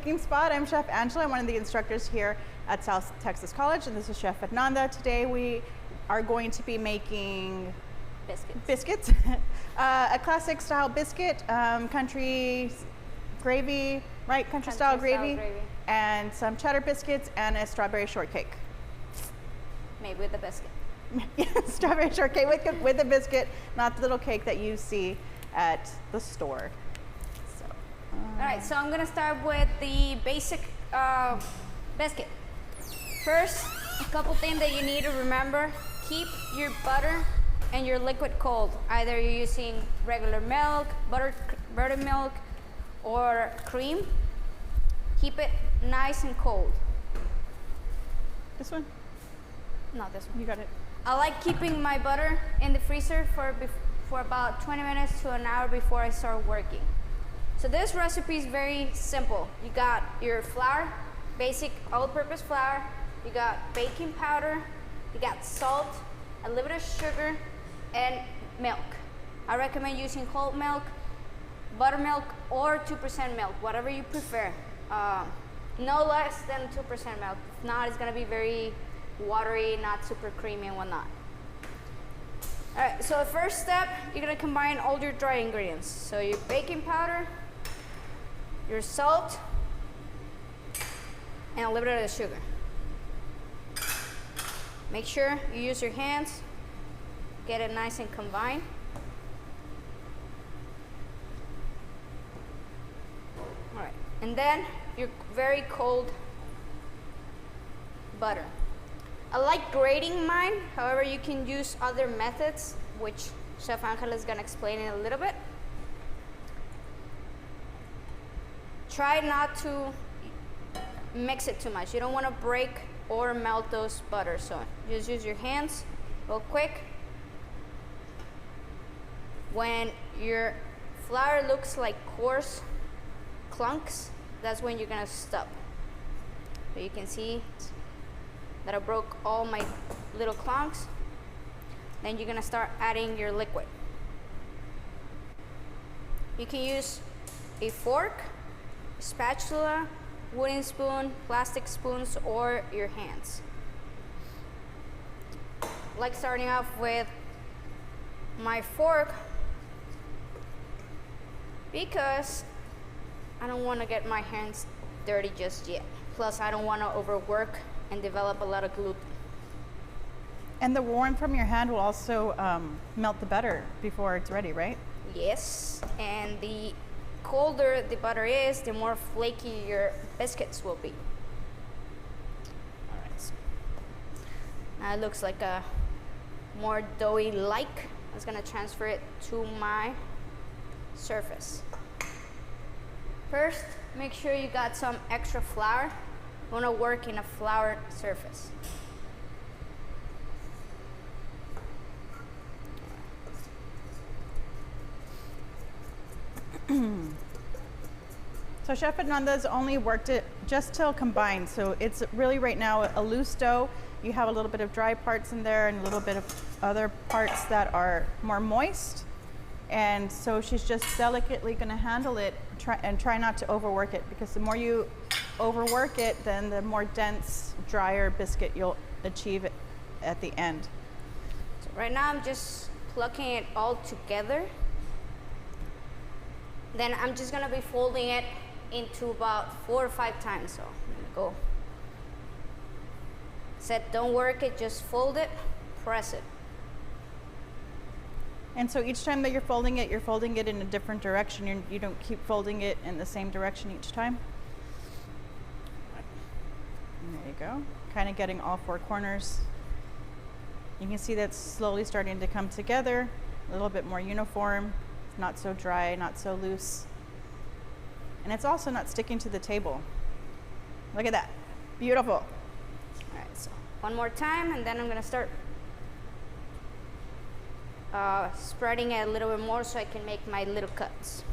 cooking spot. I'm Chef Angela. I'm one of the instructors here at South Texas College, and this is Chef Fernanda. Today we are going to be making biscuits. A classic style biscuit, country gravy, right? Country style gravy, and some cheddar biscuits and a strawberry shortcake. Made with the biscuit. Strawberry shortcake with a biscuit, not the little cake that you see at the store. So, all right, so I'm gonna start with the basic biscuit. First, a couple things that you need to remember: keep your butter and your liquid cold. Either you're using regular milk, buttermilk, or cream. Keep it nice and cold. This one? Not this one. You got it. I like keeping my butter in the freezer for about 20 minutes to an hour before I start working. So this recipe is very simple. You got your flour, basic all-purpose flour, you got baking powder, you got salt, a little bit of sugar, and milk. I recommend using whole milk, buttermilk, or 2% milk, whatever you prefer. No less than 2% milk. If not, it's gonna be very watery, not super creamy and whatnot. All right, so the first step, you're gonna combine all your dry ingredients. So your baking powder, your salt, and a little bit of the sugar. Make sure you use your hands, get it nice and combined. All right, and then your very cold butter. I like grating mine, however you can use other methods, which Chef Angela is gonna explain in a little bit. Try not to mix it too much. You don't wanna break or melt those butters, so just use your hands real quick. When your flour looks like coarse clumps, that's when you're gonna stop. So you can see that I broke all my little clumps. Then you're gonna start adding your liquid. You can use a fork, a spatula, wooden spoon, plastic spoons, or your hands. I like starting off with my fork because I don't want to get my hands dirty just yet. Plus, I don't want to overwork and develop a lot of gluten. And the warmth from your hand will also melt the butter before it's ready, right? Yes, and the colder the butter is, the more flaky your biscuits will be. All right, so now it looks like a more doughy-like. I'm just gonna transfer it to my surface. First, make sure you got some extra flour. You wanna work in a floured surface. So Chef Fernanda's only worked it just till combined, so it's really right now a loose dough. You have a little bit of dry parts in there and a little bit of other parts that are more moist. And so she's just delicately gonna handle it and try not to overwork it, because the more you overwork it, then the more dense, drier biscuit you'll achieve at the end. So right now I'm just plucking it all together. Then I'm just gonna be folding it into about 4 or 5 times. So I'm gonna go. Said don't work it, just fold it, press it. And so each time that you're folding it in a different direction. You don't keep folding it in the same direction each time. And there you go. Kind of getting all 4 corners. You can see that's slowly starting to come together, a little bit more uniform, not so dry, not so loose. And it's also not sticking to the table. Look at that, beautiful. All right, so one more time, and then I'm gonna start spreading it a little bit more so I can make my little cuts.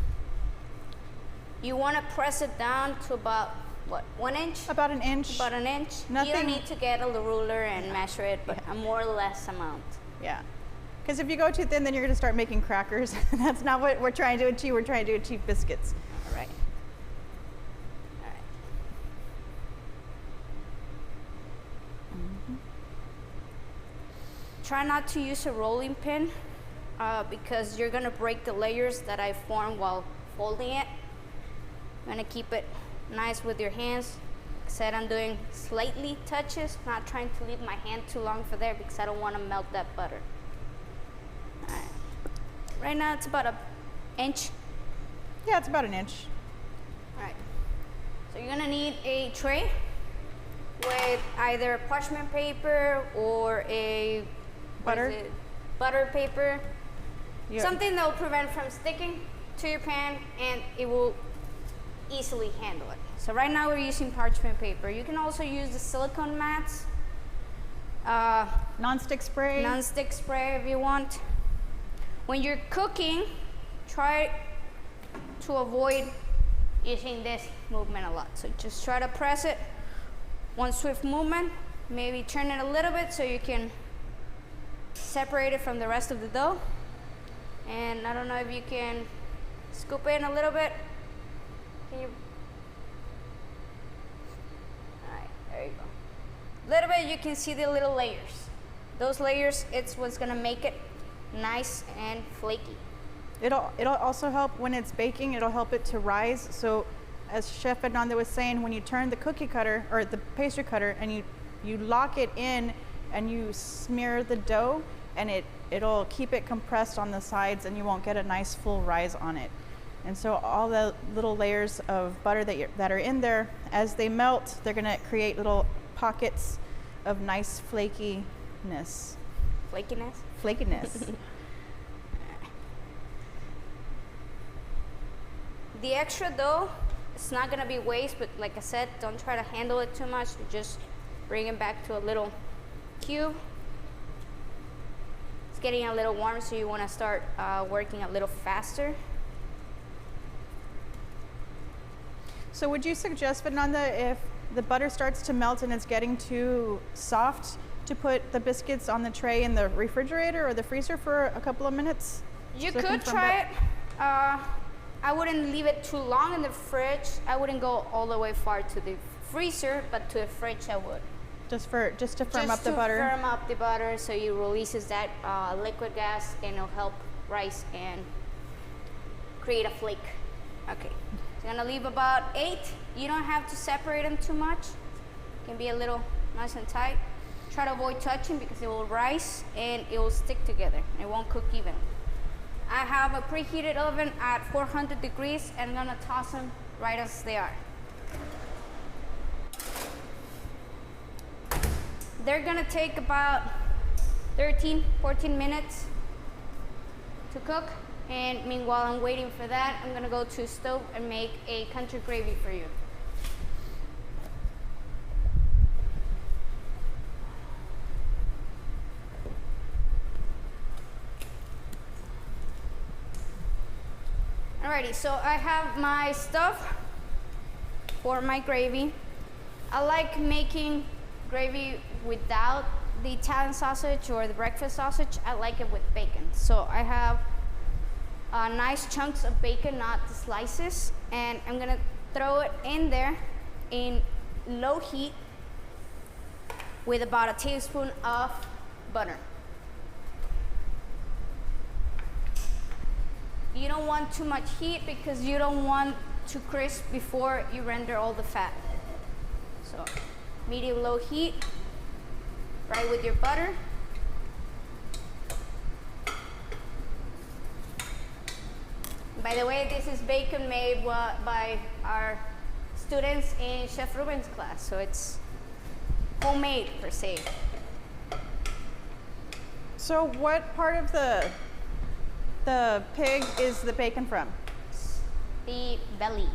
You want to press it down to about, what, 1 inch? About an inch. About an inch. Nothing. You don't need to get a ruler and measure it, but a more or less amount. Yeah. Because if you go too thin, then you're going to start making crackers. That's not what we're trying to achieve. We're trying to achieve biscuits. All right. All right. try not to use a rolling pin because you're gonna break the layers that I formed while folding it. I'm gonna keep it nice with your hands. Like I said, I'm doing slightly touches, not trying to leave my hand too long for there because I don't want to melt that butter. All right. Right now it's about an inch. Yeah, it's about an inch. All right. So you're gonna need a tray with either parchment paper or a butter paper. Yeah. Something that will prevent from sticking to your pan and it will easily handle it. So right now we're using parchment paper. You can also use the silicone mats. Non-stick spray. Non-stick spray if you want. When you're cooking, try to avoid using this movement a lot. So just try to press it. One swift movement. Maybe turn it a little bit so you can separate it from the rest of the dough. And I don't know if you can scoop in a little bit. Can you? All right, there you go. A little bit, you can see the little layers. Those layers, it's what's gonna make it nice and flaky. It'll also help when it's baking. It'll help it to rise. So, as Chef Fernanda was saying, when you turn the cookie cutter or the pastry cutter and you lock it in and you smear the dough, and it'll keep it compressed on the sides, and you won't get a nice full rise on it. And so all the little layers of butter that are in there, as they melt, they're gonna create little pockets of nice flakiness. Flakiness? Flakiness. The extra dough, it's not gonna be waste, but like I said, don't try to handle it too much. Just bring it back to a little cube. It's getting a little warm, so you wanna start working a little faster. So would you suggest, Fernanda, if the butter starts to melt and it's getting too soft, to put the biscuits on the tray in the refrigerator or the freezer for a couple of minutes? You so could try it. I wouldn't leave it too long in the fridge. I wouldn't go all the way far to the freezer, but to the fridge I would. Just to firm up the butter? Just to firm up the butter so it releases that liquid gas and it'll help rise and create a flake. Okay, so I'm gonna leave about 8. You don't have to separate them too much. It can be a little nice and tight. Try to avoid touching because it will rise and it will stick together. It won't cook evenly. I have a preheated oven at 400 degrees and I'm gonna toss them right as they are. They're gonna take about 13, 14 minutes to cook. And meanwhile I'm waiting for that, I'm gonna go to the stove and make a country gravy for you. Alrighty, so I have my stuff for my gravy. I like making gravy without the Italian sausage or the breakfast sausage. I like it with bacon. So I have nice chunks of bacon, not the slices, and I'm gonna throw it in there in low heat with about a tablespoon of butter. You don't want too much heat because you don't want to crisp before you render all the fat. So medium low heat, right with your butter. By the way, this is bacon made by our students in Chef Ruben's class, so it's homemade per se. So what part of the pig is the bacon from? The belly.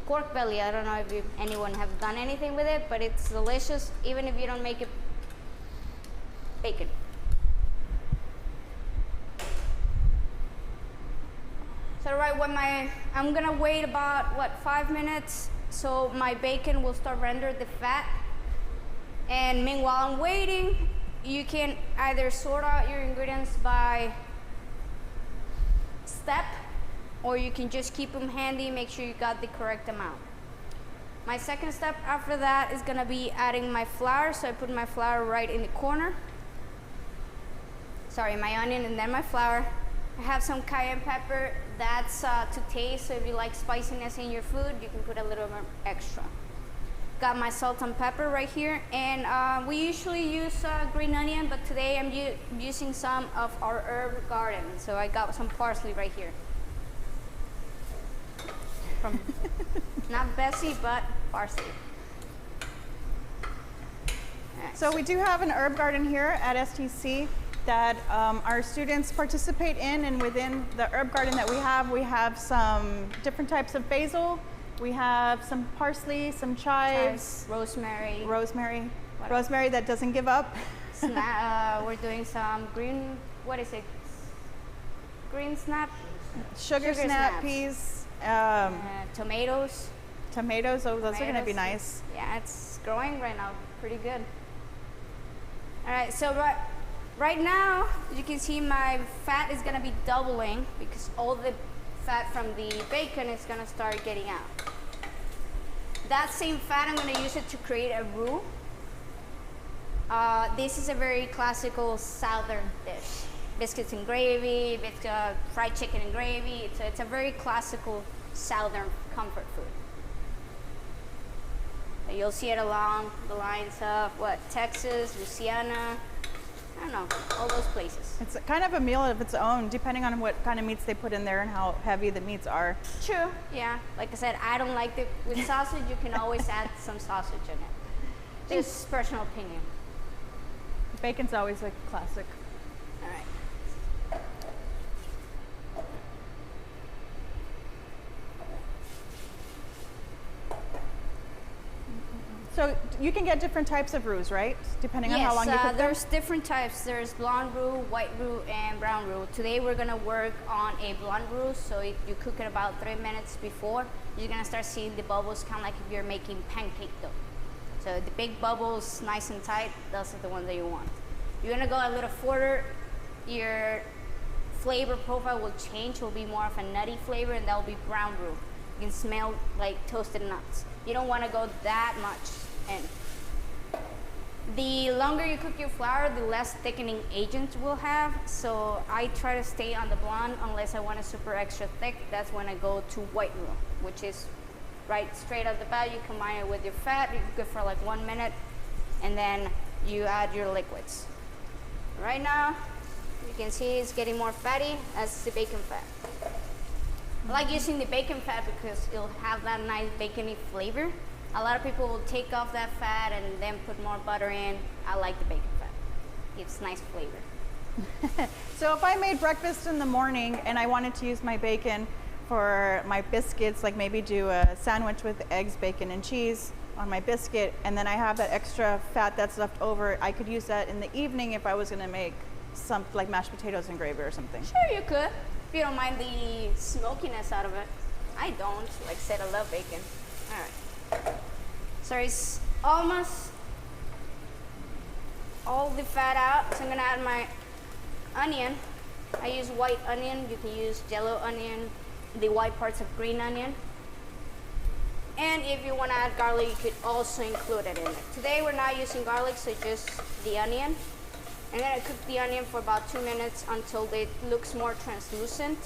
Pork belly. I don't know if anyone have done anything with it, but it's delicious even if you don't make it bacon. So right when I'm gonna wait about 5 minutes so my bacon will start render the fat. And meanwhile I'm waiting, you can either sort out your ingredients by step, or you can just keep them handy, make sure you got the correct amount. My second step after that is gonna be adding my flour, so I put my flour right in the corner. sorry, my onion and then my flour. I have some cayenne pepper. That's to taste, so if you like spiciness in your food, you can put a little more extra. Got my salt and pepper right here, and we usually use green onion, but today I'm using some of our herb garden. So I got some parsley right here. From not Bessie, but parsley. Right. So we do have an herb garden here at STC that our students participate in, and within the herb garden that we have some different types of basil. We have some parsley, some chives, rosemary. Rosemary that doesn't give up. We're doing some green, what is it? Green snap? Sugar snap snaps. peas. Tomatoes. Tomatoes, oh, those are gonna be nice. Yeah, it's growing right now, pretty good. All right, so right now, you can see my fat is gonna be doubling because all the fat from the bacon is gonna start getting out. That same fat, I'm gonna use it to create a roux. This is a very classical Southern dish. Biscuits and gravy, fried chicken and gravy. It's a very classical Southern comfort food. You'll see it along the lines of Texas, Louisiana, I don't know, all those places. It's kind of a meal of its own, depending on what kind of meats they put in there and how heavy the meats are. True, yeah. Like I said, I don't like it with sausage. You can always add some sausage in it. Just personal opinion. Bacon's always a classic. All right. So you can get different types of roux, right? Depending on how long you cook them? There's different types. There's blonde roux, white roux, and brown roux. Today we're gonna work on a blonde roux. So if you cook it about 3 minutes before, you're gonna start seeing the bubbles, kind of like if you're making pancake dough. So the big bubbles, nice and tight, those are the ones that you want. You're gonna go a little further, your flavor profile will change. Will be more of a nutty flavor, and that will be brown roux. You can smell like toasted nuts. You don't want to go that much in. The longer you cook your flour, the less thickening agents will have. So I try to stay on the blonde unless I want it super extra thick. That's when I go to white roux, which is right straight out the bat. You combine it with your fat, you cook it for like 1 minute, and then you add your liquids. Right now, you can see it's getting more fatty. That's the bacon fat. I like using the bacon fat because it'll have that nice bacony flavor. A lot of people will take off that fat and then put more butter in. I like the bacon fat. Gives nice flavor. So if I made breakfast in the morning and I wanted to use my bacon for my biscuits, like maybe do a sandwich with eggs, bacon, and cheese on my biscuit, and then I have that extra fat that's left over, I could use that in the evening if I was gonna make some like mashed potatoes and gravy or something. Sure, you could. If you don't mind the smokiness out of it. I don't. Like I said, I love bacon. All right. So it's almost all the fat out. So I'm gonna add my onion. I use white onion. You can use yellow onion, the white parts of green onion. And if you want to add garlic, you could also include it in it. Today we're not using garlic, so just the onion. I'm gonna cook the onion for about 2 minutes until it looks more translucent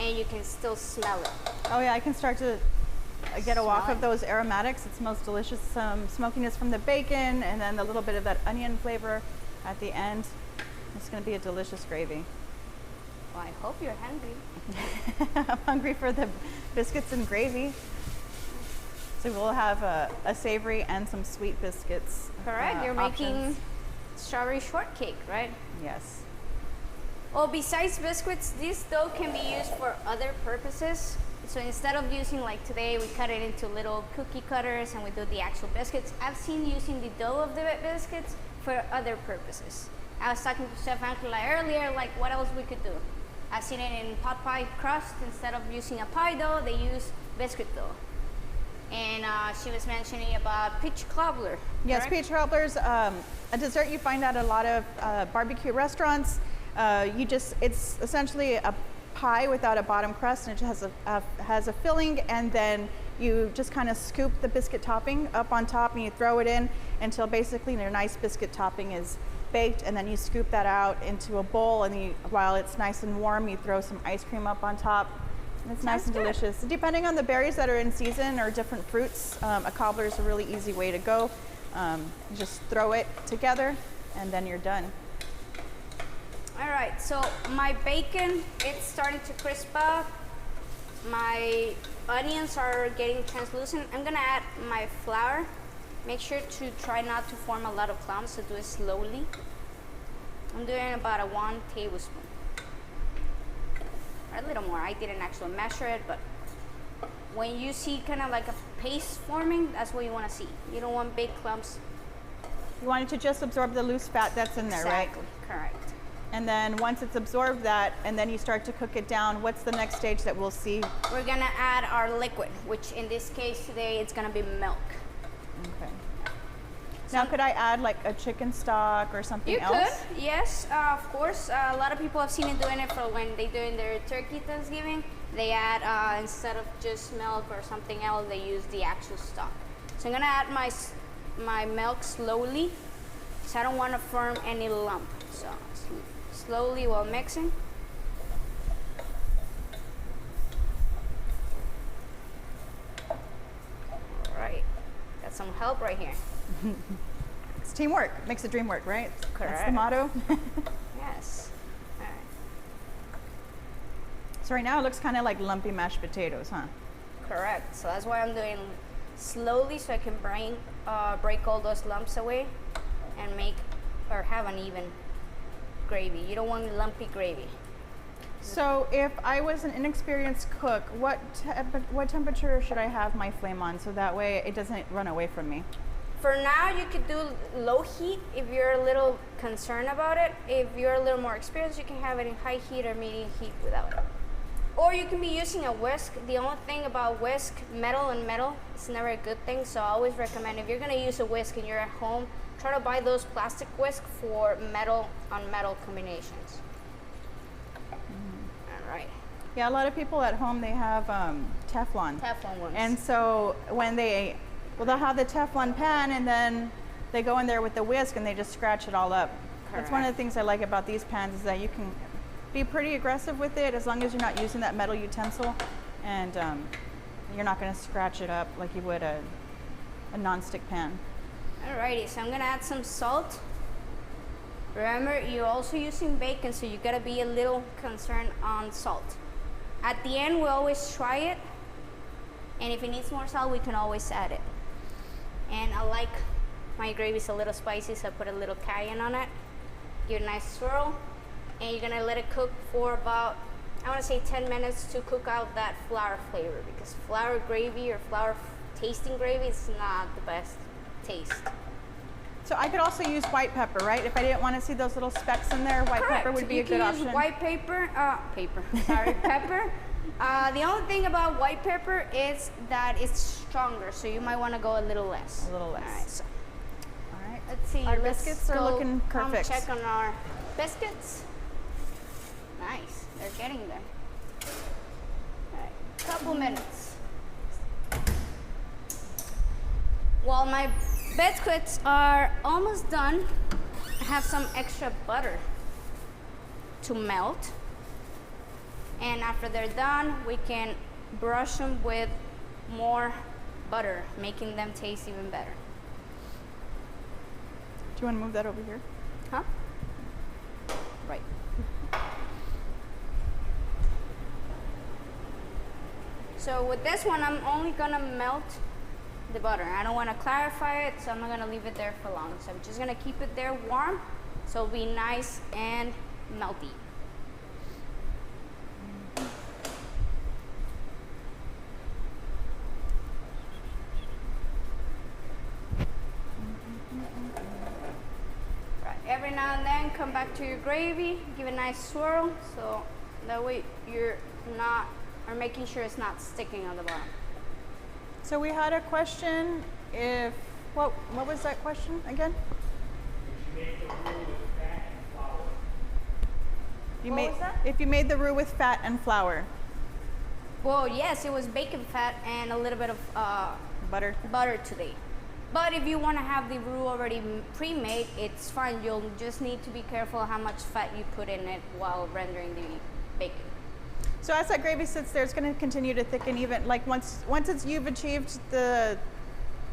and you can still smell it. Oh yeah, I can start to get a waft of those aromatics. It smells delicious. Some smokiness from the bacon and then a little bit of that onion flavor at the end. It's gonna be a delicious gravy. Well, I hope you're hungry. I'm hungry for the biscuits and gravy. So we'll have a savory and some sweet biscuits. Correct, you're options. making strawberry shortcake, right? Yes. Well, besides biscuits, this dough can be used for other purposes. So instead of using, like today, we cut it into little cookie cutters and we do the actual biscuits. I've seen using the dough of the biscuits for other purposes. I was talking to Chef Angela earlier, like what else we could do. I've seen it in pot pie crust. Instead of using a pie dough, they use biscuit dough. And she was mentioning about peach cobbler. Yes, correct? peach cobblers, a dessert you find at a lot of barbecue restaurants. It's essentially a pie without a bottom crust, and it just has a filling, and then you just kind of scoop the biscuit topping up on top and you throw it in until basically your nice biscuit topping is baked, and then you scoop that out into a bowl, and while it's nice and warm, you throw some ice cream up on top. And it's nice and Sounds good. delicious. Depending on the berries that are in season or different fruits, a cobbler is a really easy way to go. You just throw it together, and then you're done. All right, so my bacon, it's starting to crisp up. My onions are getting translucent. I'm gonna add my flour. Make sure to try not to form a lot of clumps, so do it slowly. I'm doing about a 1 tablespoon. Or a little more, I didn't actually measure it, but when you see kind of like a paste forming, that's what you wanna see. You don't want big clumps. You want it to just absorb the loose fat that's in there, right? Exactly, correct. And then once it's absorbed that, and then you start to cook it down, what's the next stage that we'll see? We're gonna add our liquid, which in this case today, it's gonna be milk. Okay. Now, could I add like a chicken stock or something You else? could, yes, of course. A lot of people have seen it doing it for when they doing their turkey Thanksgiving. They add, instead of just milk or something else, they use the actual stock. So I'm gonna add my milk slowly, so I don't wanna form any lump. So slowly while mixing. All right, got some help right here. It's teamwork, makes the dream work, right? That's the Correct. motto. Yes. All right. So right now it looks kind of like lumpy mashed potatoes, huh? Correct. So that's why I'm doing slowly, so I can break all those lumps away and make or have an even gravy. You don't want lumpy gravy. So if I was an inexperienced cook, what temperature should I have my flame on so that way it doesn't run away from me? For now, you could do low heat if you're a little concerned about it. If you're a little more experienced, you can have it in high heat or medium heat without it. Or you can be using a whisk. The only thing about whisk, metal and metal, it's never a good thing. So I always recommend if you're gonna use a whisk and you're at home, try to buy those plastic whisks for metal on metal combinations. All right. Yeah, a lot of people at home, they have Teflon. Teflon ones. And so when they'll have the Teflon pan and then they go in there with the whisk and they just scratch it all up. That's one of the things I like about these pans is that you can be pretty aggressive with it as long as you're not using that metal utensil and you're not going to scratch it up like you would a non-stick pan. Alrighty, so I'm gonna add some salt. Remember, you're also using bacon, so you gotta be a little concerned on salt. At the end, we always try it, and if it needs more salt, we can always add it. And I like my gravy's a little spicy, so I put a little cayenne on it. Give it a nice swirl, and you're gonna let it cook for about, I wanna say 10 minutes to cook out that flour flavor, because flour gravy or flour tasting gravy is not the best taste. So I could also use white pepper, right? If I didn't want to see those little specks in there, white pepper would be a good option. You can use white pepper. The only thing about white pepper is that it's stronger, so you might want to go a little less. A little less. All right, so All right. let's see. Our let's biscuits are go looking perfect. Check on our biscuits. Nice, they're getting there. All right, couple minutes. While my biscuits are almost done, I have some extra butter to melt. And after they're done, we can brush them with more butter, making them taste even better. Do you want to move that over here? Huh? Right. So with this one, I'm only gonna melt the butter. I don't want to clarify it, so I'm not going to leave it there for long. So I'm just going to keep it there warm, so it'll be nice and melty. Right. Every now and then, come back to your gravy, give it a nice swirl, so that way you're not, or making sure it's not sticking on the bottom. So we had a question what was that question again? If you made the roux with fat and flour. Well, yes, it was bacon fat and a little bit of Butter. butter today. But if you want to have the roux already pre-made, it's fine. You'll just need to be careful how much fat you put in it while rendering the bacon. So as that gravy sits there, it's going to continue to thicken even, like once you've achieved the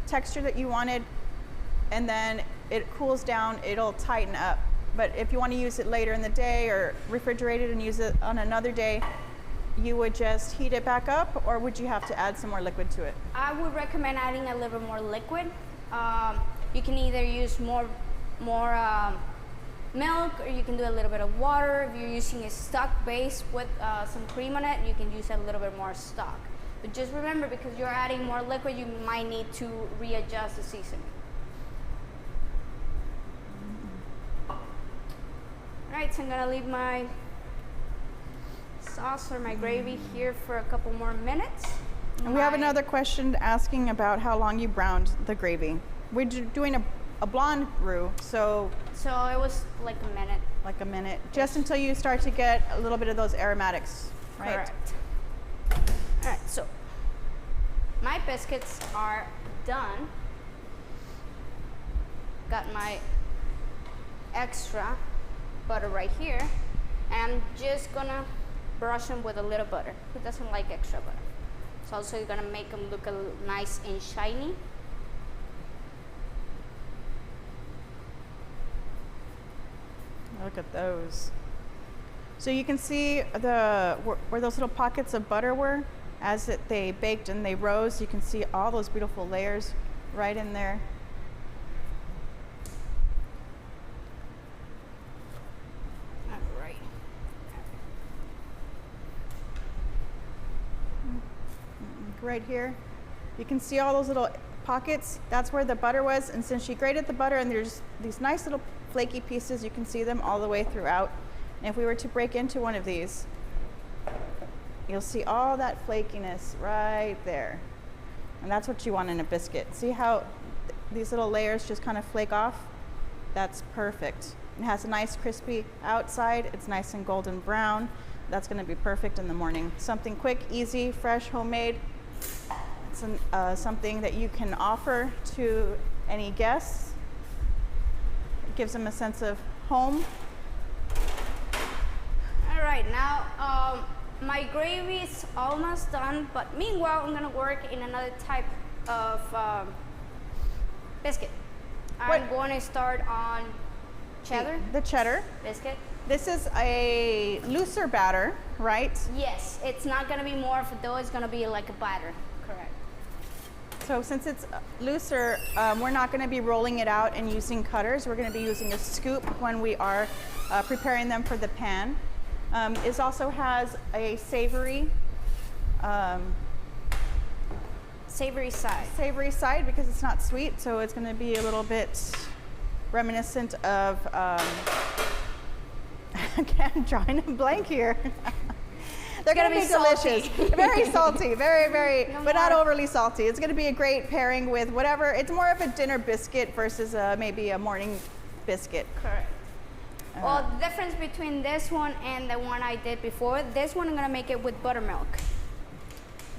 texture that you wanted, and then it cools down, it'll tighten up. But if you want to use it later in the day or refrigerate it and use it on another day, you would just heat it back up, or would you have to add some more liquid to it? I would recommend adding a little bit more liquid. You can either use more milk, or you can do a little bit of water. If you're using a stock base with some cream on it, you can use a little bit more stock. But just remember, because you're adding more liquid, you might need to readjust the seasoning. All right, so I'm gonna leave my sauce or my gravy here for a couple more minutes. And we have another question asking about how long you browned the gravy. We're doing a blonde roux, so it was like a minute. like a minute, just until you start to get a little bit of those aromatics, right? Correct. All right, so my biscuits are done. Got my extra butter right here, and I'm just gonna brush them with a little butter. Who doesn't like extra butter? It's also gonna make them look nice and shiny. Look at those. So you can see where those little pockets of butter were as they baked and they rose. You can see all those beautiful layers right in there. All right. Right here, you can see all those little pockets. That's where the butter was, and since she grated the butter and there's these nice little flaky pieces, you can see them all the way throughout. And if we were to break into one of these, you'll see all that flakiness right there. And that's what you want in a biscuit. See how these little layers just kind of flake off? That's perfect. It has a nice crispy outside. It's nice and golden brown. That's going to be perfect in the morning. Something quick, easy, fresh, homemade. It's something that you can offer to any guests. It gives them a sense of home. All right, now my gravy is almost done, but meanwhile I'm gonna work in another type of biscuit. I'm going to start on cheddar. The cheddar biscuit. This is a looser batter, right? Yes, it's not gonna be more of a dough, it's gonna be like a batter. Correct. So since it's looser, we're not going to be rolling it out and using cutters. We're going to be using a scoop when we are preparing them for the pan. It also has a savory side because it's not sweet, so it's going to be a little bit reminiscent of I'm drawing a blank here. They're going to be delicious. Very salty, very, but not overly salty. It's going to be a great pairing with whatever. It's more of a dinner biscuit versus maybe a morning biscuit. Correct. Well, the difference between this one and the one I did before, this one I'm going to make it with buttermilk.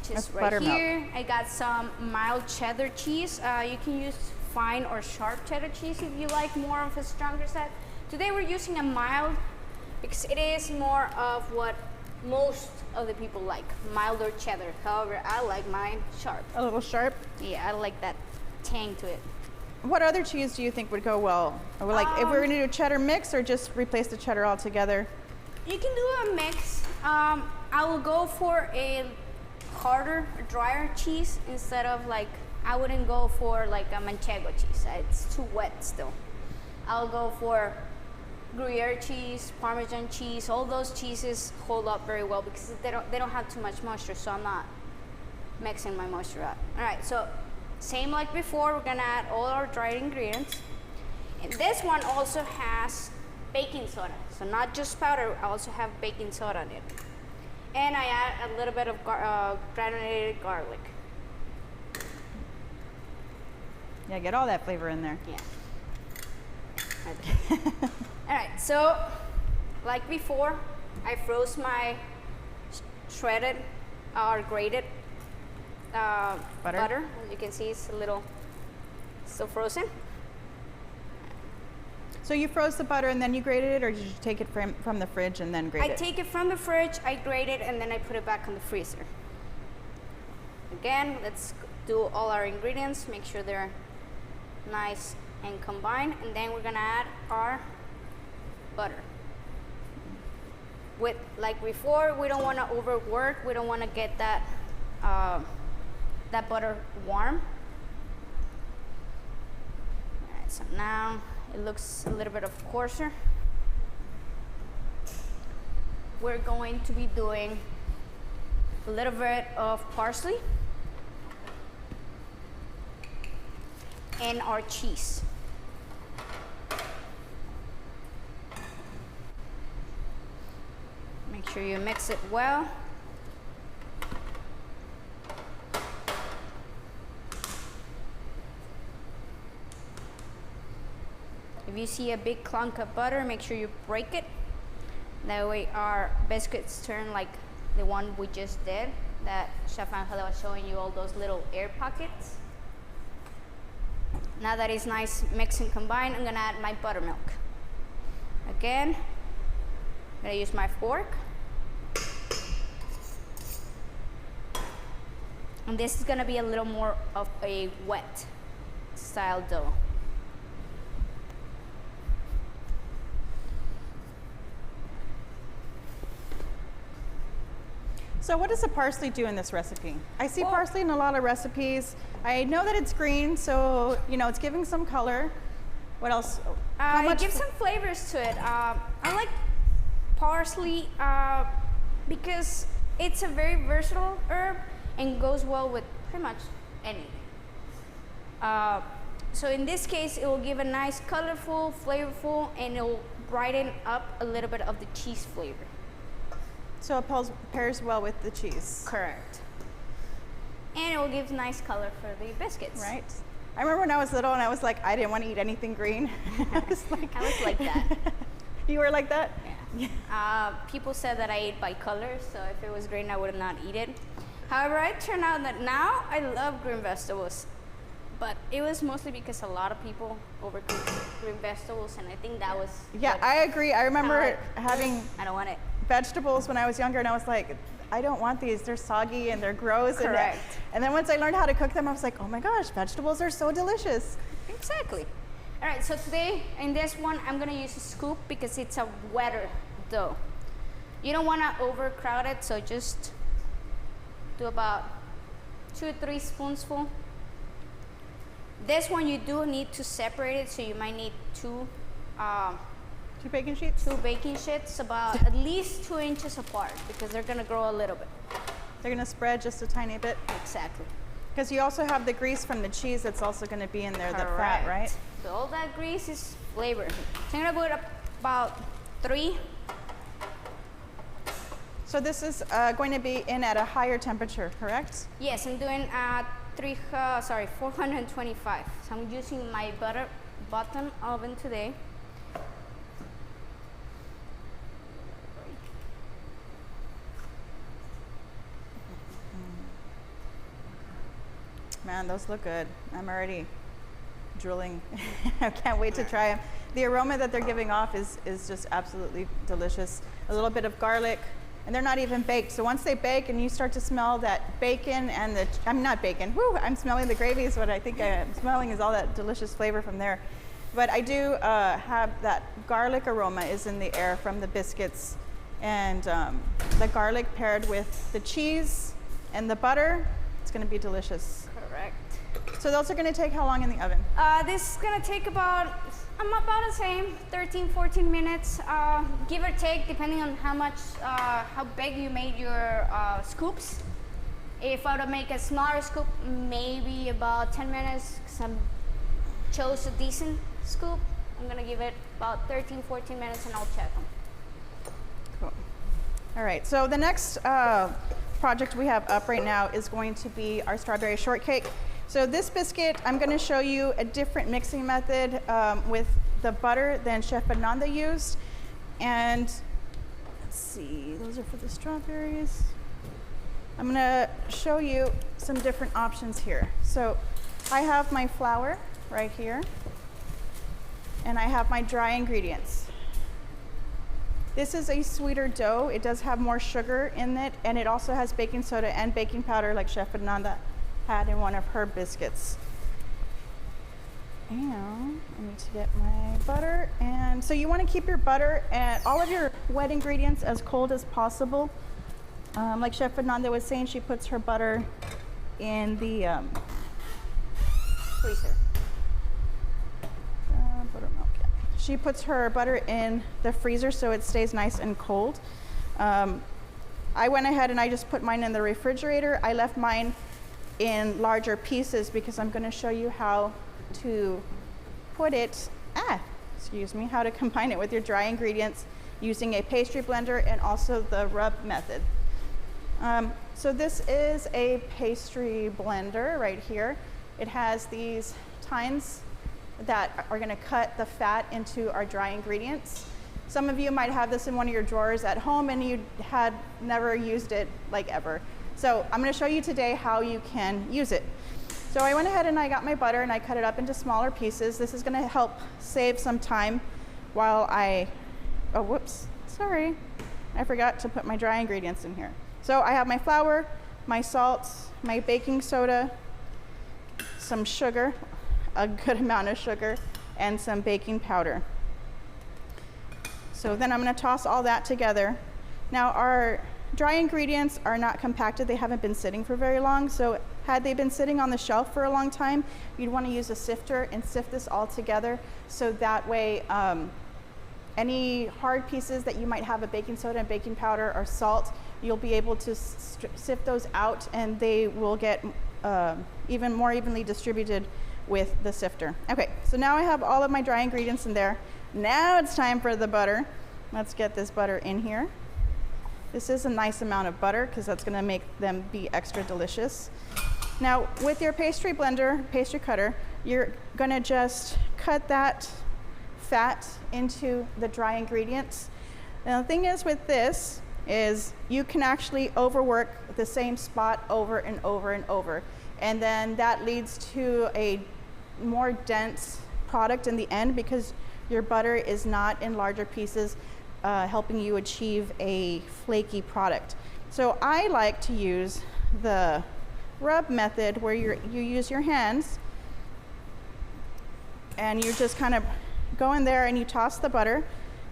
Just right here, I got some mild cheddar cheese. You can use fine or sharp cheddar cheese if you like more of a stronger set. Today we're using a mild because it is more of what most of the people like, milder cheddar. However, I like mine sharp. A little sharp? Yeah, I like that tang to it. What other cheese do you think would go well? Or like if we're gonna do a cheddar mix or just replace the cheddar altogether? You can do a mix. I will go for a harder, drier cheese instead of like, I wouldn't go for like a manchego cheese. It's too wet still. I'll go for Gruyere cheese, Parmesan cheese. All those cheeses hold up very well because they don't have too much moisture, so I'm not mixing my moisture out. All right, so same like before, we're gonna add all our dried ingredients. And this one also has baking soda, so not just powder, I also have baking soda in it. And I add a little bit of granulated garlic. Yeah, get all that flavor in there. Yeah. All right, so like before, I froze my shredded or grated butter. As you can see, it's a little Still frozen. So you froze the butter and then you grated it, or did you take it from the fridge and then grate it? I take it from the fridge, I grate it, and then I put it back in the freezer. Again, let's do all our ingredients, make sure they're nice and combined, and then we're gonna add our butter. With, like before, we don't wanna overwork, we don't wanna get that, that butter warm. All right, so now it looks a little bit of coarser. We're going to be doing a little bit of parsley and our cheese. Make sure you mix it well. If you see a big clunk of butter, make sure you break it. That way our biscuits turn like the one we just did, that Chef Angela was showing you all those little air pockets. Now that it's nice mixed and combined, I'm gonna add my buttermilk. Again, I'm gonna use my fork. And this is gonna be a little more of a wet style dough. So what does the parsley do in this recipe? I see parsley in a lot of recipes. I know that it's green, so you know it's giving some color. What else? It gives some flavors to it. I like parsley because it's a very versatile herb and goes well with pretty much anything. So in this case, it will give a nice, colorful, flavorful, and it will brighten up a little bit of the cheese flavor. So it pairs well with the cheese. Correct. And it will give nice color for the biscuits. Right. I remember when I was little and I was like, I didn't want to eat anything green. I was like that. You were like that? Yeah. People said that I ate by color, so if it was green, I would not eat it. However, it turned out that now I love green vegetables. But it was mostly because a lot of people overcook green vegetables, and I think that was... Yeah, I agree. I remember having... I don't want it. Vegetables when I was younger, and I was like, I don't want these. They're soggy and they're gross. Correct. And then once I learned how to cook them, I was like, oh my gosh, vegetables are so delicious. Exactly. All right, so today in this one, I'm gonna use a scoop because it's a wetter dough. You don't wanna overcrowd it, so just do about 2 or 3 spoonsful. This one you do need to separate it, so you might need 2 baking sheets? 2 baking sheets, about at least 2 inches apart, because they're gonna grow a little bit. They're gonna spread just a tiny bit? Exactly. Because you also have the grease from the cheese that's also gonna be in there, Correct. the fat, right? So all that grease is flavor. So I'm gonna put about 3. So this is going to be in at a higher temperature, correct? Yes, I'm doing 425. So I'm using my button oven today. Man, those look good. I'm already drooling. I can't wait to try them. The aroma that they're giving off is just absolutely delicious. A little bit of garlic, and they're not even baked. So once they bake and you start to smell that bacon and I'm not bacon, woo, I'm smelling the gravy is what I think I'm smelling is all that delicious flavor from there. But I do have that garlic aroma is in the air from the biscuits, and the garlic paired with the cheese and the butter, it's gonna be delicious. Correct. So those are gonna take how long in the oven? This is gonna take about the same, 13, 14 minutes, give or take, depending on how big you made your scoops. If I were to make a smaller scoop, maybe about 10 minutes, because I chose a decent scoop. I'm gonna give it about 13, 14 minutes and I'll check them. Cool. All right, so the next project we have up right now is going to be our strawberry shortcake. So this biscuit, I'm going to show you a different mixing method with the butter than Chef Fernanda used. And let's see, those are for the strawberries. I'm going to show you some different options here. So I have my flour. right here. And I have my dry ingredients. This is a sweeter dough. It does have more sugar in it, and it also has baking soda and baking powder like Chef Fernanda had in one of her biscuits. And I need to get my butter. And so you want to keep your butter and all of your wet ingredients as cold as possible. Like Chef Fernanda was saying, she puts her butter in the freezer. Buttermilk. Yeah. She puts her butter in the freezer so it stays nice and cold. I went ahead and I just put mine in the refrigerator. I left mine in larger pieces because I'm going to show you how to put it, how to combine it with your dry ingredients using a pastry blender and also the rub method. So this is a pastry blender right here. It has these tines that are going to cut the fat into our dry ingredients. Some of you might have this in one of your drawers at home and you had never used it like ever. So I'm going to show you today how you can use it. So I went ahead and I got my butter and I cut it up into smaller pieces. This is going to help save some time while I forgot to put my dry ingredients in here. So I have my flour, my salt, my baking soda, some sugar, a good amount of sugar, and some baking powder. So then I'm going to toss all that together. Now our dry ingredients are not compacted. They haven't been sitting for very long. So had they been sitting on the shelf for a long time, you'd want to use a sifter and sift this all together. So that way, any hard pieces that you might have of baking soda and baking powder or salt, you'll be able to sift those out and they will get even more evenly distributed with the sifter. Okay, so now I have all of my dry ingredients in there. Now it's time for the butter. Let's get this butter in here. This is a nice amount of butter because that's going to make them be extra delicious. Now with your pastry blender, pastry cutter, you're going to just cut that fat into the dry ingredients. Now the thing is with this is you can actually overwork the same spot over and over and over. And then that leads to a more dense product in the end because your butter is not in larger pieces, helping you achieve a flaky product. So I like to use the rub method where you use your hands and you just kind of go in there and you toss the butter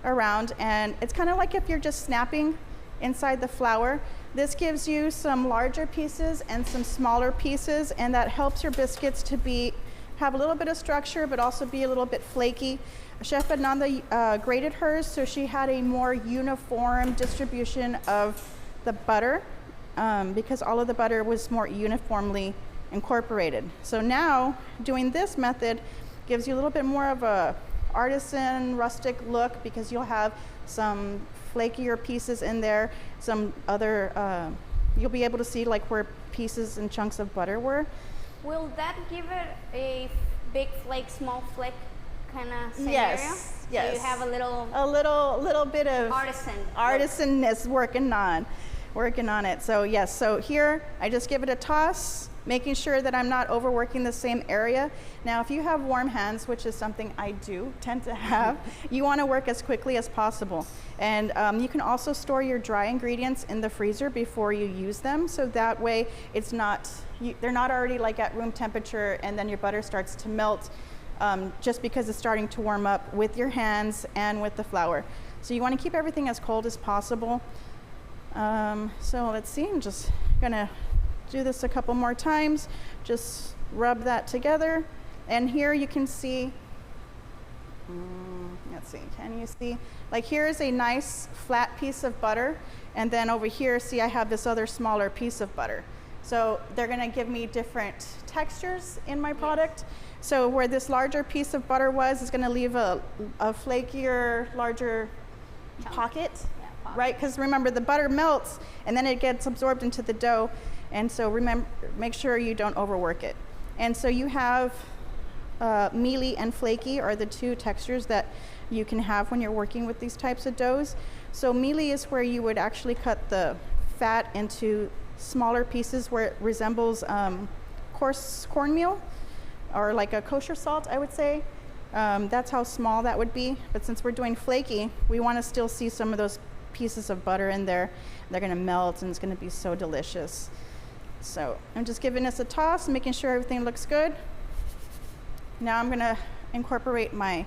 around, and it's kind of like if you're just snapping inside the flour. This gives you some larger pieces and some smaller pieces, and that helps your biscuits to have a little bit of structure but also be a little bit flaky. Chef Fernanda grated hers so she had a more uniform distribution of the butter because all of the butter was more uniformly incorporated. So now doing this method gives you a little bit more of a artisan rustic look because you'll have some flakier pieces in there, some other you'll be able to see like where pieces and chunks of butter were. Will that give it a big flake, small flake kind of scenario? Yes, yes. So you have a little bit of artisanness working on it. So yes, so here I just give it a toss, making sure that I'm not overworking the same area. Now, if you have warm hands, which is something I do tend to have, you want to work as quickly as possible. And you can also store your dry ingredients in the freezer before you use them, so that way it's not, they're not already like at room temperature and then your butter starts to melt just because it's starting to warm up with your hands and with the flour. So you want to keep everything as cold as possible. So let's see, I'm just gonna do this a couple more times. Just rub that together. And here you can see, let's see, can you see? Like here is a nice flat piece of butter. And then over here, see, I have this other smaller piece of butter. So they're gonna give me different textures in my product. So where this larger piece of butter was, is gonna leave a flakier, larger pocket. Right, because remember the butter melts and then it gets absorbed into the dough, and so make sure you don't overwork it. And so you have mealy and flaky are the two textures that you can have when you're working with these types of doughs. So mealy is where you would actually cut the fat into smaller pieces where it resembles coarse cornmeal, or like a kosher salt, I would say. That's how small that would be. But since we're doing flaky, we want to still see some of those pieces of butter in there. They're going to melt and it's going to be so delicious. So I'm just giving this a toss, making sure everything looks good. Now I'm going to incorporate my,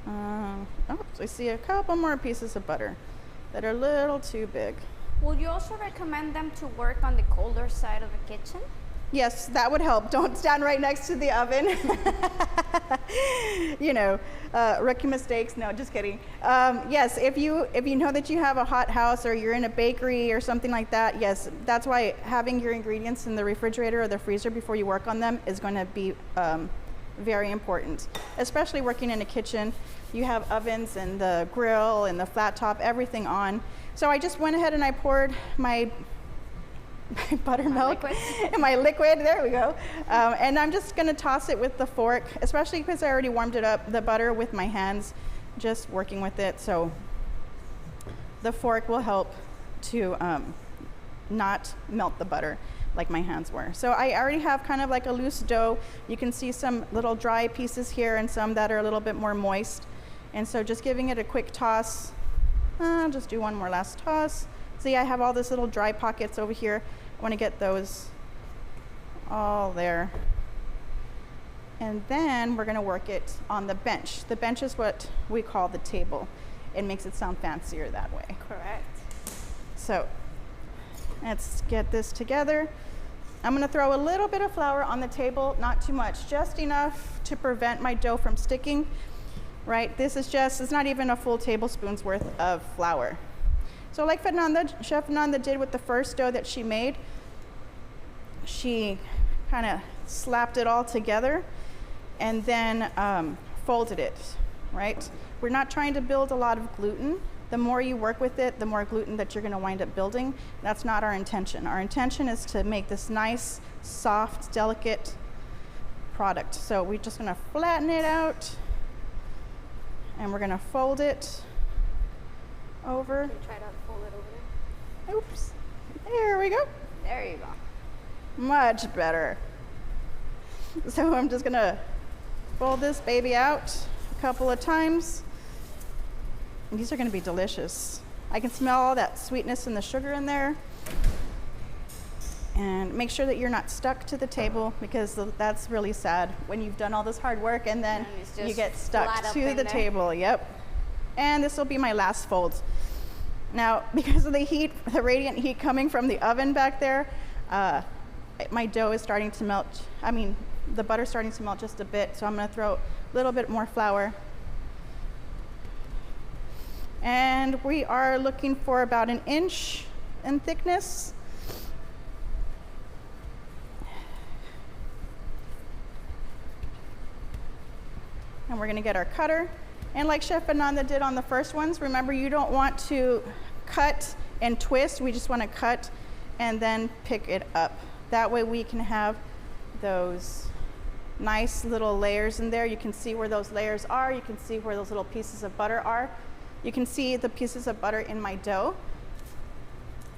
I see a couple more pieces of butter that are a little too big. Would you also recommend them to work on the colder side of the kitchen? Yes, that would help. Don't stand right next to the oven. Rookie mistakes. No, just kidding. Yes, if you know that you have a hot house or you're in a bakery or something like that, yes, that's why having your ingredients in the refrigerator or the freezer before you work on them is going to be very important. Especially working in a kitchen, you have ovens and the grill and the flat top, everything on. So I just went ahead and I poured my buttermilk and my liquid, there we go, and I'm just going to toss it with the fork, especially because I already warmed it up, the butter, with my hands, just working with it. So the fork will help to not melt the butter like my hands were. So I already have kind of like a loose dough. You can see some little dry pieces here and some that are a little bit more moist, and so just giving it a quick toss. I'll just do one more last toss. See, I have all these little dry pockets over here. I want to get those all there. And then we're going to work it on the bench. The bench is what we call the table. It makes it sound fancier that way. Correct. So let's get this together. I'm going to throw a little bit of flour on the table, not too much, just enough to prevent my dough from sticking. Right? This is just, it's not even a full tablespoon's worth of flour. So like Chef Fernanda did with the first dough that she made, she kind of slapped it all together and then folded it, right? We're not trying to build a lot of gluten. The more you work with it, the more gluten that you're going to wind up building. That's not our intention. Our intention is to make this nice, soft, delicate product. So we're just going to flatten it out and we're going to fold it over. Can you try to fold it over there? Oops. There we go. There you go. Much better. So I'm just going to fold this baby out a couple of times. And these are going to be delicious. I can smell all that sweetness and the sugar in there. And make sure that you're not stuck to the table, because that's really sad when you've done all this hard work and then you get stuck to the table. Yep. And this will be my last fold. Now, because of the heat, the radiant heat coming from the oven back there, my dough is starting to melt. I mean, the butter's starting to melt just a bit, so I'm going to throw a little bit more flour. And we are looking for about 1 inch in thickness. And we're going to get our cutter. And like Chef Fernanda did on the first ones, remember, you don't want to cut and twist. We just want to cut and then pick it up. That way we can have those nice little layers in there. You can see where those layers are. You can see where those little pieces of butter are. You can see the pieces of butter in my dough.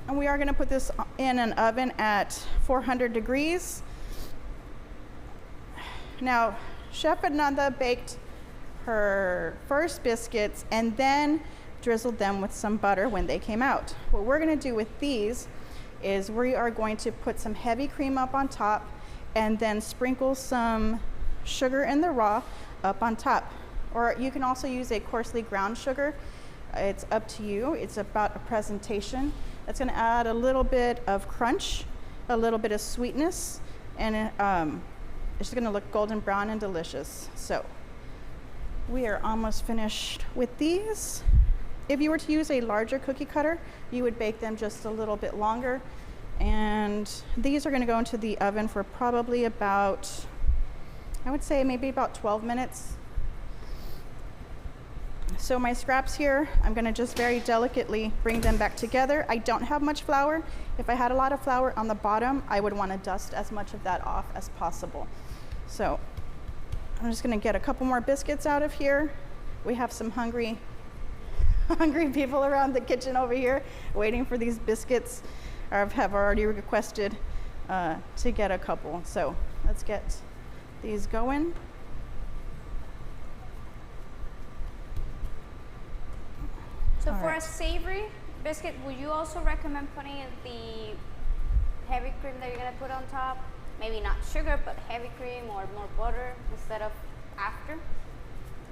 And we are going to put this in an oven at 400 degrees. Now, Chef Fernanda baked her first biscuits and then drizzled them with some butter when they came out. What we're going to do with these is we are going to put some heavy cream up on top and then sprinkle some sugar in the raw up on top. Or you can also use a coarsely ground sugar. It's up to you. It's about a presentation. It's going to add a little bit of crunch, a little bit of sweetness, and it's going to look golden brown and delicious. So we are almost finished with these. If you were to use a larger cookie cutter, you would bake them just a little bit longer. And these are going to go into the oven for probably about, I would say maybe about 12 minutes. So my scraps here, I'm going to just very delicately bring them back together. I don't have much flour. If I had a lot of flour on the bottom, I would want to dust as much of that off as possible. So I'm just going to get a couple more biscuits out of here. We have some hungry people around the kitchen over here waiting for these biscuits, or have already requested to get a couple. So let's get these going. So All for right. a savory biscuit, would you also recommend putting in the heavy cream that you're gonna put on top? Maybe not sugar, but heavy cream or more butter instead of after?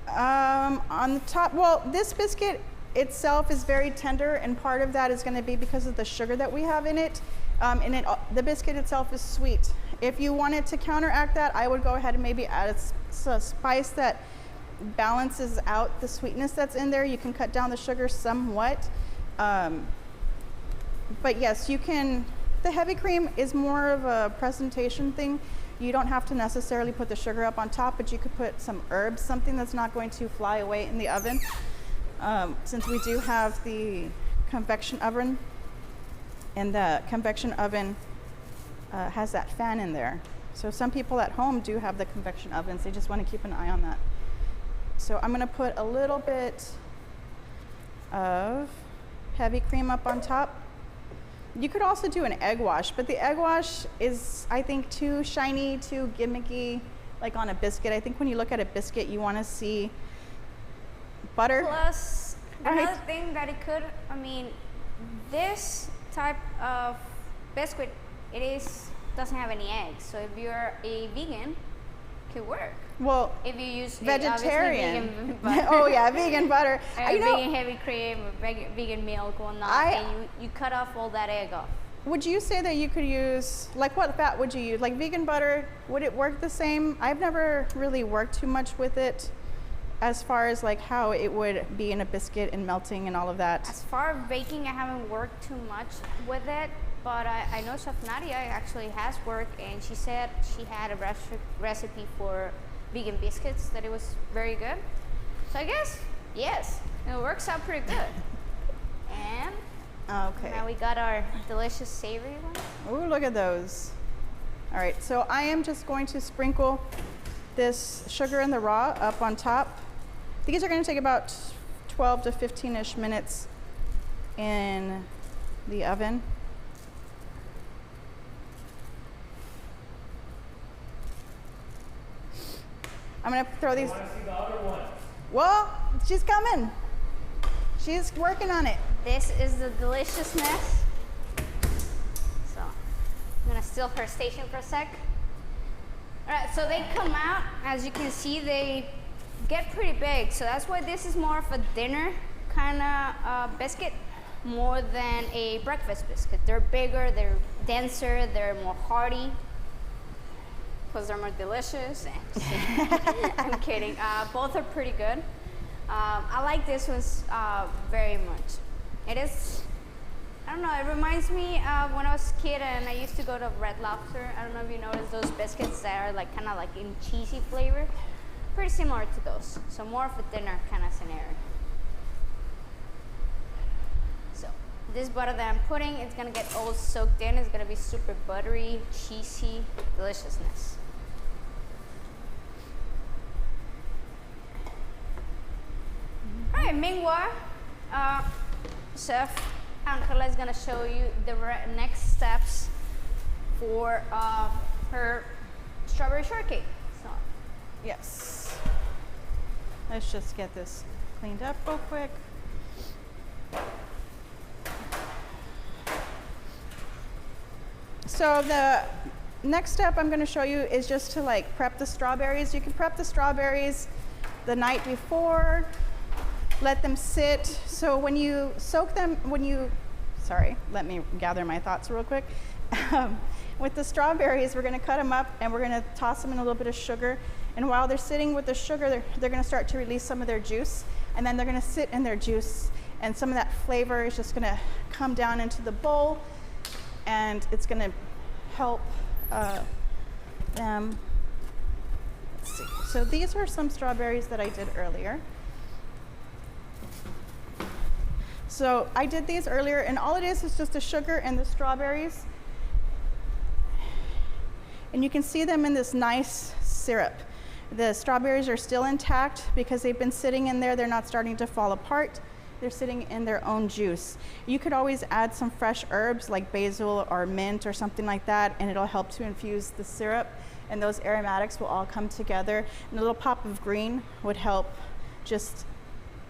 On the top, well, this biscuit itself is very tender, and part of that is going to be because of the sugar that we have in it. The biscuit itself is sweet. If you wanted to counteract that, I would go ahead and maybe add a spice that balances out the sweetness that's in there. You can cut down the sugar somewhat. But yes, you can. The heavy cream is more of a presentation thing. You don't have to necessarily put the sugar up on top, but you could put some herbs, something that's not going to fly away in the oven. Since we do have the convection oven, and the convection oven has that fan in there. So some people at home do have the convection ovens. They just want to keep an eye on that. So I'm going to put a little bit of heavy cream up on top. You could also do an egg wash, but the egg wash is, I think, too shiny, too gimmicky, like on a biscuit. I think when you look at a biscuit, you want to see butter. Plus, Right. another thing that it could, I mean, this type of biscuit, doesn't have any eggs. So if you're a vegan, it could work. Well, If you use vegetarian. vegan butter. Oh yeah, vegan butter. Or vegan heavy cream, or vegan milk, whatnot, and you cut off all that egg off. Would you say that you could use, like, what fat would you use? Like vegan butter, would it work the same? I've never really worked too much with it as far as like how it would be in a biscuit and melting and all of that. As far as baking, I haven't worked too much with it, but I know Chef Nadia actually has worked, and she said she had a recipe for vegan biscuits that it was very good. So I guess, yes, it works out pretty good. And Okay. now we got our delicious savory one. Oh, look at those. All right, so I am just going to sprinkle this sugar in the raw up on top. These are going to take about 12 to 15-ish minutes in the oven. I'm going to throw these. I want to see the other one. Well, she's coming. She's working on it. This is the deliciousness. So I'm gonna steal her station for a sec. All right, so they come out, as you can see, they get pretty big. So that's why this is more of a dinner kind of biscuit, more than a breakfast biscuit. They're bigger, they're denser, they're more hearty, because they're more delicious. I'm kidding. Both are pretty good. I like this one very much. It is, I don't know, it reminds me of when I was a kid and I used to go to Red Lobster. I don't know if you noticed those biscuits that are like kind of like in cheesy flavor. Pretty similar to those. So more of a dinner kind of scenario. So this butter that I'm putting, it's gonna get all soaked in. It's gonna be super buttery, cheesy deliciousness. All right, meanwhile, Chef Angela is gonna show you the next steps for her strawberry shortcake. So, Yes. Let's just get this cleaned up real quick. So the next step I'm going to show you is just to like prep the strawberries. You can prep the strawberries the night before, let them sit. So when you soak them, sorry, let me gather my thoughts real quick. With the strawberries, we're going to cut them up and we're going to toss them in a little bit of sugar. And while they're sitting with the sugar, they're going to start to release some of their juice. And then they're going to sit in their juice. And some of that flavor is just going to come down into the bowl. And it's going to help them. Let's see. So these are some strawberries that I did earlier. So I did these earlier, and all it is just the sugar and the strawberries. And you can see them in this nice syrup. The strawberries are still intact because they've been sitting in there. They're not starting to fall apart. They're sitting in their own juice. You could always add some fresh herbs like basil or mint or something like that, and it'll help to infuse the syrup. and those aromatics will all come together. And a little pop of green would help just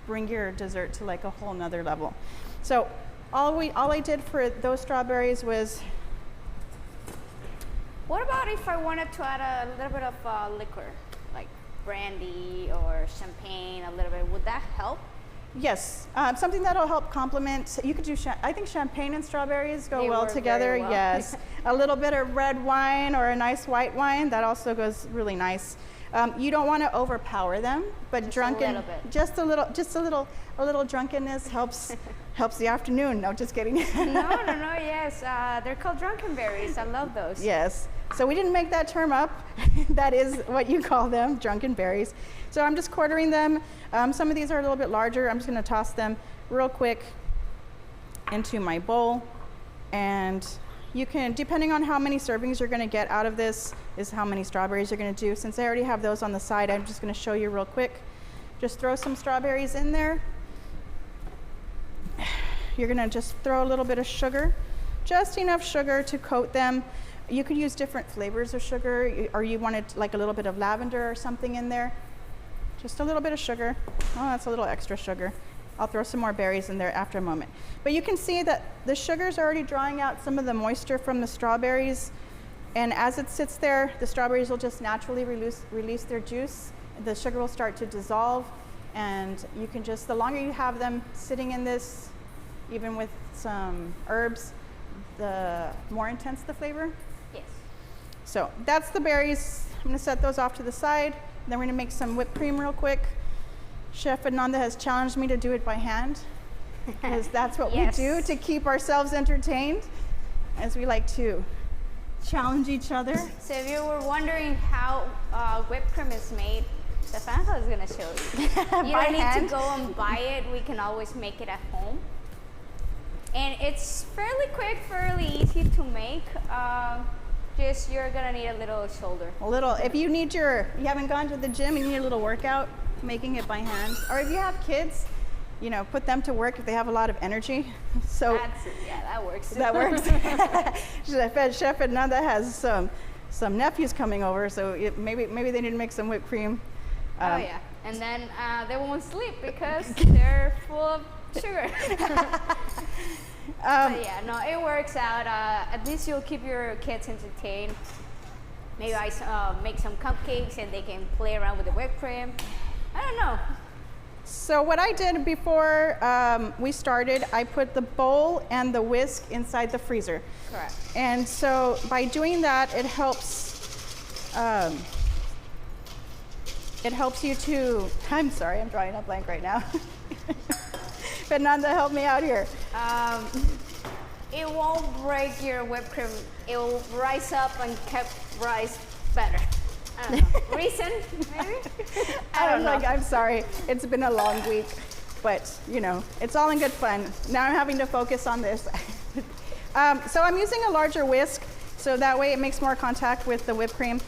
bring your dessert to like a whole nother level. So all I did for those strawberries was. What about if I wanted to add a little bit of liquor, like brandy or champagne, a little bit? Would that help? Yes, something that'll help complement. You could do, I think champagne and strawberries go They well work together. very well. Yes, a little bit of red wine or a nice white wine, that also goes really nice. You don't want to overpower them, but Just a little bit. just a little drunkenness helps the afternoon. No, just kidding. No, yes, they're called drunken berries. I love those. Yes. So we didn't make that term up. That is what you call them, drunken berries. So I'm just quartering them. Some of these are a little bit larger. I'm just going to toss them real quick into my bowl. And you can, depending on how many servings you're going to get out of this, is how many strawberries you're going to do. Since I already have those on the side, I'm just going to show you real quick. Just throw some strawberries in there. You're going to just throw a little bit of sugar, just enough sugar to coat them. You could use different flavors of sugar, or you wanted like a little bit of lavender or something in there. Just a little bit of sugar. Oh, that's a little extra sugar. I'll throw some more berries in there after a moment. But you can see that the sugar's already drawing out some of the moisture from the strawberries. And as it sits there, the strawberries will just naturally release their juice. The sugar will start to dissolve. And you can just, the longer you have them sitting in this, even with some herbs, the more intense the flavor. Yes. So that's the berries. I'm going to set those off to the side. Then we're going to make some whipped cream real quick. Chef Ananda has challenged me to do it by hand, because that's what Yes. we do to keep ourselves entertained, as we like to challenge each other. So if you were wondering how whipped cream is made, Stefania is going to show you. You By don't need hand. to go and buy it. We can always make it at home. And it's fairly quick, fairly easy to make. Just you're gonna need a little shoulder. A little, if you haven't gone to the gym and you need a little workout, making it by hand. Or if you have kids, put them to work if they have a lot of energy. So That works. that works. Chef Ananda has some nephews coming over, so maybe they need to make some whipped cream. Oh yeah, and then they won't sleep because they're full of sugar. But yeah, no, it works out. At least you'll keep your kids entertained. Maybe I make some cupcakes and they can play around with the whipped cream. I don't know. So what I did before we started, I put the bowl and the whisk inside the freezer. Correct. And so by doing that, it helps you to, I'm sorry, I'm drawing a blank right now. Fernanda, help me out here. It won't break your whipped cream. It will rise up and rise better. I don't know. Reason, maybe? I don't know. I'm sorry. It's been a long week, but it's all in good fun. Now I'm having to focus on this. So I'm using a larger whisk, so that way it makes more contact with the whipped cream.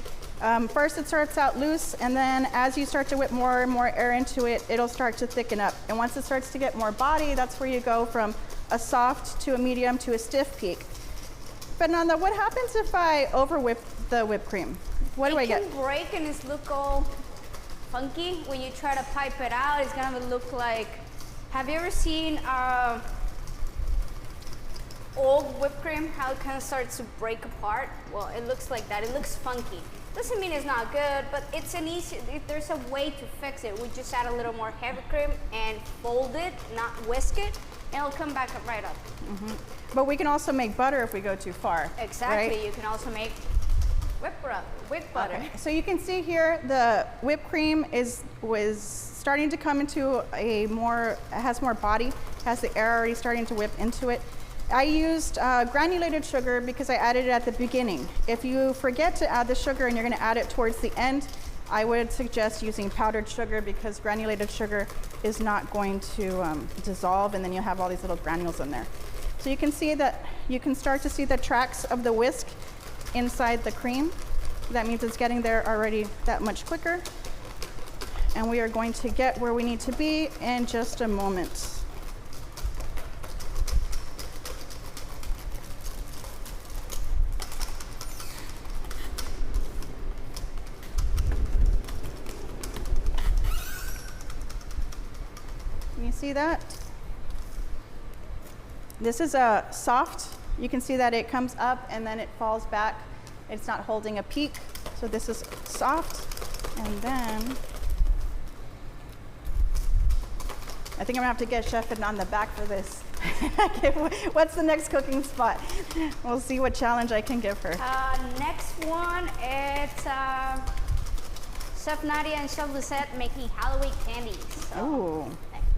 First it starts out loose, and then as you start to whip more and more air into it, it'll start to thicken up. And once it starts to get more body, that's where you go from a soft to a medium to a stiff peak. Fernanda, what happens if I over whip the whipped cream? What do I get? It can break and it's look all funky. When you try to pipe it out, it's gonna look like, have you ever seen old whipped cream, how it kind of starts to break apart? Well, it looks like that. It looks funky. Doesn't mean it's not good, but it's there's a way to fix it. We just add a little more heavy cream and fold it, not whisk it, and it'll come back up right up. Mm-hmm. But we can also make butter if we go too far. Exactly. Right? You can also make whipped butter. Okay. So you can see here the whipped cream was starting to come into has more body, has the air already starting to whip into it. I used granulated sugar because I added it at the beginning. If you forget to add the sugar and you're going to add it towards the end, I would suggest using powdered sugar, because granulated sugar is not going to dissolve, and then you'll have all these little granules in there. So you can see that you can start to see the tracks of the whisk inside the cream. That means it's getting there already that much quicker. And we are going to get where we need to be in just a moment. see that? This is soft. You can see that it comes up and then it falls back. It's not holding a peak. So this is soft. And then I think I'm gonna have to get Chef Ed on the back for this. Okay, what's the next cooking spot? We'll see what challenge I can give her. Next one, it's Chef Nadia and Chef Lisette making Halloween candies. So Ooh.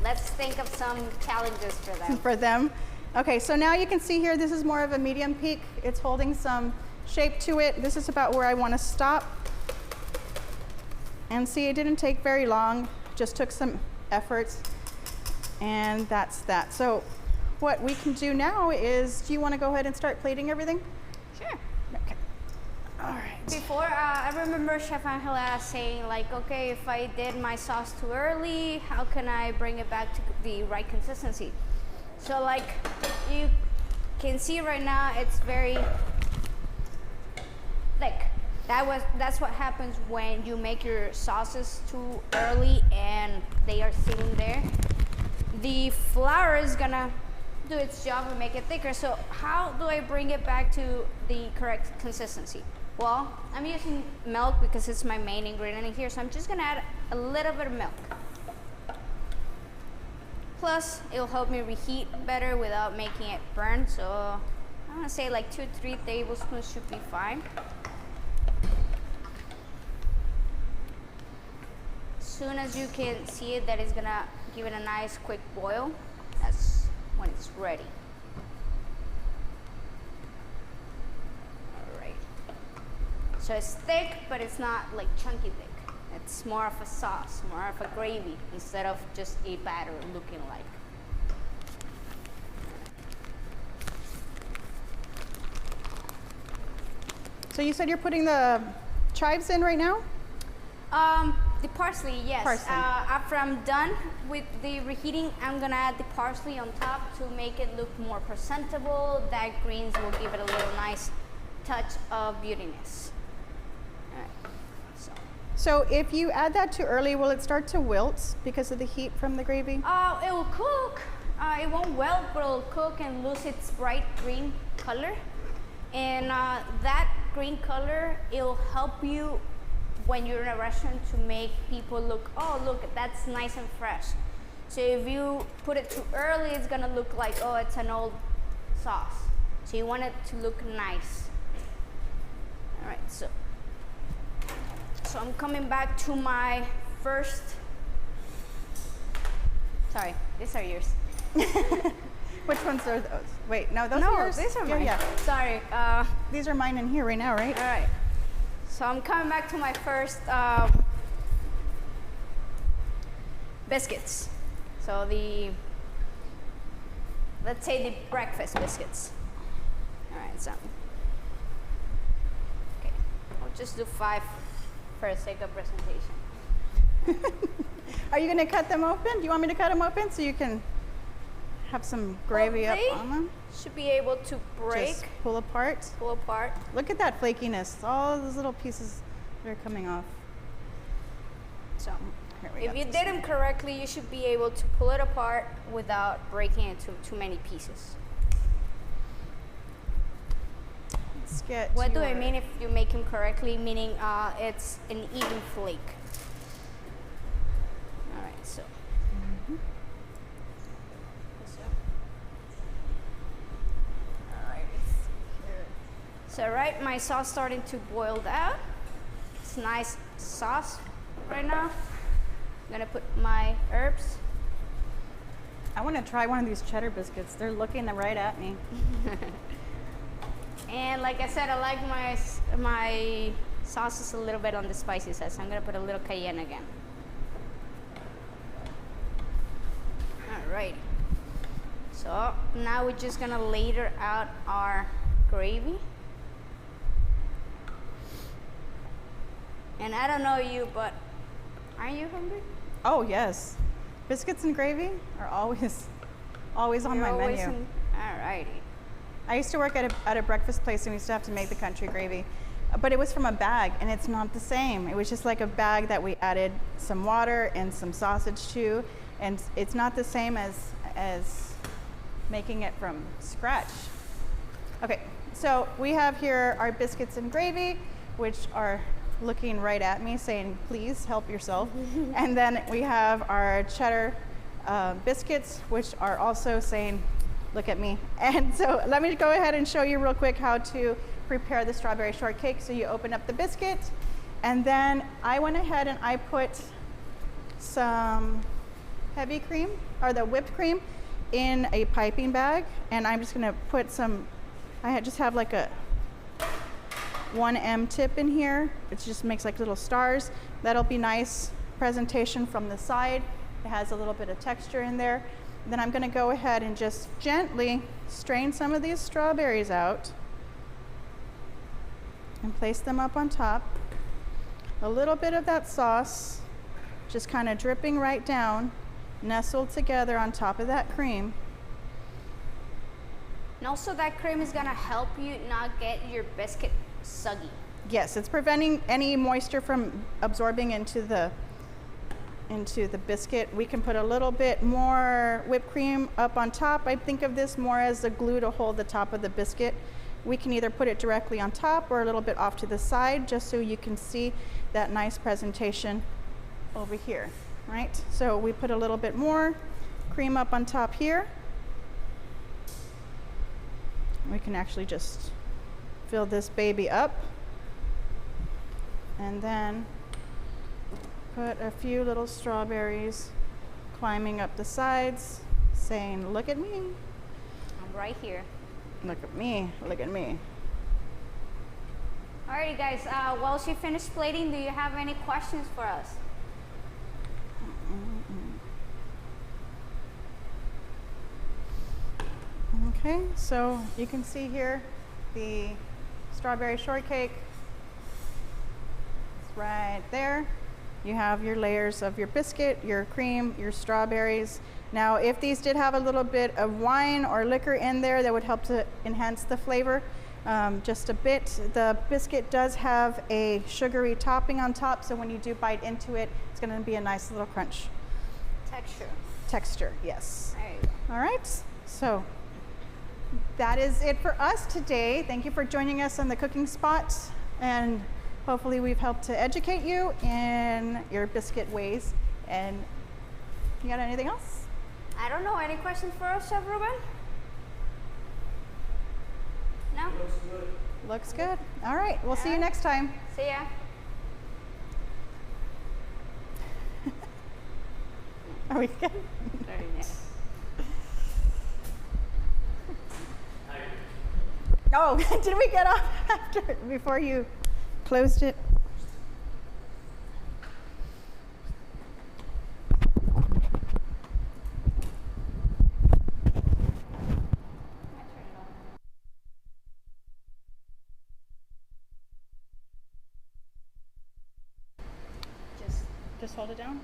let's think of some challenges for them. For them. Okay, so now you can see here, this is more of a medium peak. It's holding some shape to it. This is about where I want to stop. And see, it didn't take very long, just took some effort. And that's that. So what we can do now is, do you want to go ahead and start plating everything? Sure. Okay. All right. Before, I remember Chef Angela saying like, okay, if I did my sauce too early, how can I bring it back to the right consistency? So like you can see right now, it's very thick. That's what happens when you make your sauces too early and they are sitting there. The flour is gonna do its job and make it thicker. So how do I bring it back to the correct consistency? Well, I'm using milk because it's my main ingredient in here. So I'm just gonna add a little bit of milk. Plus, it'll help me reheat better without making it burn. So I'm gonna say like 2-3 tablespoons should be fine. As soon as you can see it, that is gonna give it a nice quick boil. That's when it's ready. All right. So it's thick, but it's not like chunky thick. It's more of a sauce, more of a gravy, instead of just a batter looking like. So you said you're putting the chives in right now? The parsley, yes. Parsley. After I'm done with the reheating, I'm gonna add the parsley on top to make it look more presentable. That greens will give it a little nice touch of beautiness. All right. So if you add that too early, will it start to wilt because of the heat from the gravy? It will cook. It won't wilt, but it'll cook and lose its bright green color. And that green color, it'll help you when you're in a restaurant to make people look, oh, look, that's nice and fresh. So if you put it too early, it's gonna look like, oh, it's an old sauce. So you want it to look nice. All right, so I'm coming back to my first, sorry, these are yours. Which ones are those? Wait, no, those are yours? These are mine. Yeah. Sorry. These are mine in here right now, right? All right. So I'm coming back to my first biscuits. So let's say the breakfast biscuits. All right, so okay, I'll just do 5 for the sake of presentation. Are you gonna cut them open? Do you want me to cut them open so you can have some gravy up on them? Should be able to break. Just pull apart. Pull apart. Look at that flakiness. All those little pieces that are coming off. So Here we if go. you did them correctly, you should be able to pull it apart without breaking it into too many pieces. Let's get What do your- I mean if you make them correctly? Meaning it's an even flake. All right, so. So right, my sauce starting to boil down. It's nice sauce right now. I'm gonna put my herbs. I want to try one of these cheddar biscuits. They're looking right at me. And like I said, I like my sauces a little bit on the spicy side, so I'm gonna put a little cayenne again. Alrighty. So now we're just gonna ladle out our gravy. And I don't know you, but are you hungry? Oh yes, biscuits and gravy are always on my menu. Alrighty. I used to work at a breakfast place and we used to have to make the country gravy, but it was from a bag and it's not the same. It was just like a bag that we added some water and some sausage to, and it's not the same as making it from scratch. Okay, so we have here our biscuits and gravy, which are looking right at me saying, please help yourself. And then we have our cheddar biscuits, which are also saying, look at me. And so let me go ahead and show you real quick how to prepare the strawberry shortcake. So you open up the biscuit, and then I went ahead and I put some heavy cream, or the whipped cream, in a piping bag. And I'm just gonna put some, just have like a 1M tip in here. It just makes like little stars. That'll be nice presentation from the side. It has a little bit of texture in there. Then I'm gonna go ahead and just gently strain some of these strawberries out and place them up on top. A little bit of that sauce just kind of dripping right down, nestled together on top of that cream. And also that cream is gonna help you not get your biscuit soggy. Yes, it's preventing any moisture from absorbing into the biscuit. We can put a little bit more whipped cream up on top. I think of this more as the glue to hold the top of the biscuit. We can either put it directly on top or a little bit off to the side, just so you can see that nice presentation over here, right? So we put a little bit more cream up on top here. We can actually just fill this baby up, and then put a few little strawberries climbing up the sides, saying, look at me. I'm right here. Look at me, look at me. Alrighty guys, while she finished plating, do you have any questions for us? Okay, so you can see here the strawberry shortcake. It's right there. You have your layers of your biscuit, your cream, your strawberries. Now, if these did have a little bit of wine or liquor in there, that would help to enhance the flavor just a bit. The biscuit does have a sugary topping on top, so when you do bite into it, it's going to be a nice little crunch. Texture, yes. There you go. All right, so that is it for us today. Thank you for joining us on the Cooking Spot, and hopefully we've helped to educate you in your biscuit ways. And you got anything else? I don't know. Any questions for us, Chef Ruben? No? Looks good. Looks good. All right, we'll see you next time. See ya. Are we good? Very nice. Oh, did we get off after, before you closed it? Just hold it down.